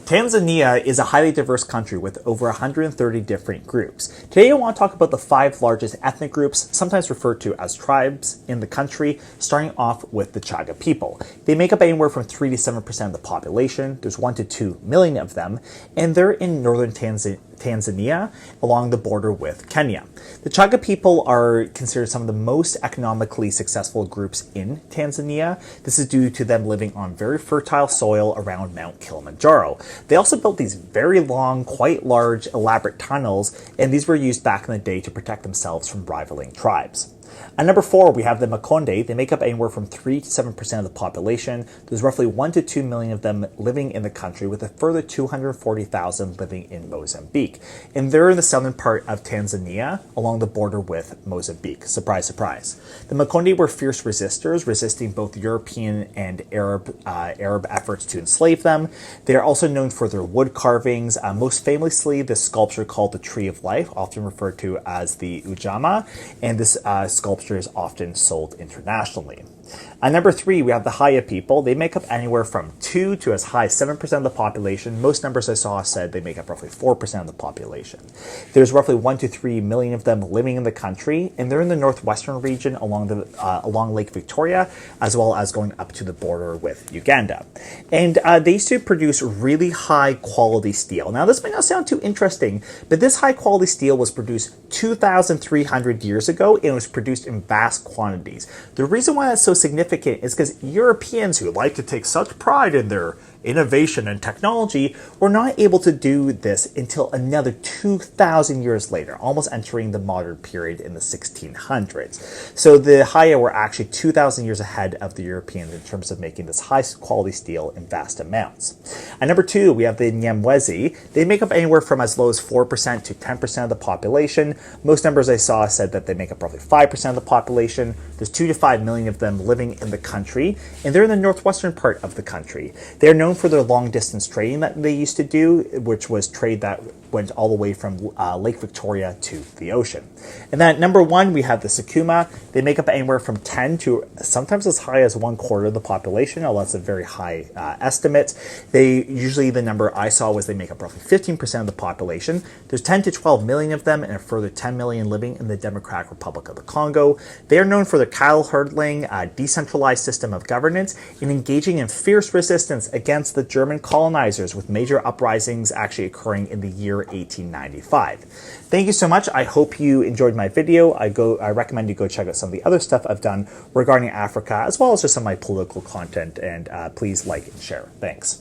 Tanzania is a highly diverse country with over 130 different groups. Today I want to talk about the 5 largest ethnic groups, sometimes referred to as tribes, in the country, starting off with the Chaga people. They make up anywhere from 3 to 7% of the population. There's 1 to 2 million of them, and they're in northern Tanzania, along the border with Kenya. The Chaga people are considered some of the most economically successful groups in Tanzania. This is due to them living on very fertile soil around Mount Kilimanjaro. They also built these very long, quite large, elaborate tunnels, and these were used back in the day to protect themselves from rivaling tribes. At number 4, we have the Makonde. They make up anywhere from 3 to 7% of the population. There's roughly 1 to 2 million of them living in the country, with a further 240,000 living in Mozambique. And they're in the southern part of Tanzania, along the border with Mozambique. Surprise, surprise. The Makonde were fierce resistors, resisting both European and Arab efforts to enslave them. They are also known for their wood carvings, most famously the sculpture called the Tree of Life, often referred to as the Ujama, and this sculpture is often sold internationally. At number 3, we have the Haya people. They make up anywhere from 2 to as high as 7% of the population. Most numbers I saw said they make up roughly 4% of the population. There's roughly 1 to 3 million of them living in the country, and they're in the northwestern region along Lake Victoria, as well as going up to the border with Uganda. And they used to produce really high quality steel. Now, this may not sound too interesting, but this high quality steel was produced 2,300 years ago, and it was produced in vast quantities. The reason why that's so significant is because Europeans, who like to take such pride in their innovation and technology, were not able to do this until another 2,000 years later, almost entering the modern period in the 1600s. So the Haya were actually 2,000 years ahead of the Europeans in terms of making this high quality steel in vast amounts. At number 2, we have the Nyamwezi. They make up anywhere from as low as 4% to 10% of the population. Most numbers I saw said that they make up roughly 5% of the population. There's 2 to 5 million of them living in the country, and they're in the northwestern part of the country. They're known for their long-distance trading that they used to do, which was trade that went all the way from Lake Victoria to the ocean. And then at number 1, we have the Sukuma. They make up anywhere from 10 to sometimes as high as 1/4 of the population, although that's a very high estimate. Usually the number I saw was they make up roughly 15% of the population. There's 10 to 12 million of them, and a further 10 million living in the Democratic Republic of the Congo. They are known for their cattle herding, decentralized system of governance, and engaging in fierce resistance against the German colonizers, with major uprisings actually occurring in the year 1895. Thank you so much. I hope you enjoyed my video. I recommend you go check out some of the other stuff I've done regarding Africa, as well as just some of my political content, and please like and share. Thanks.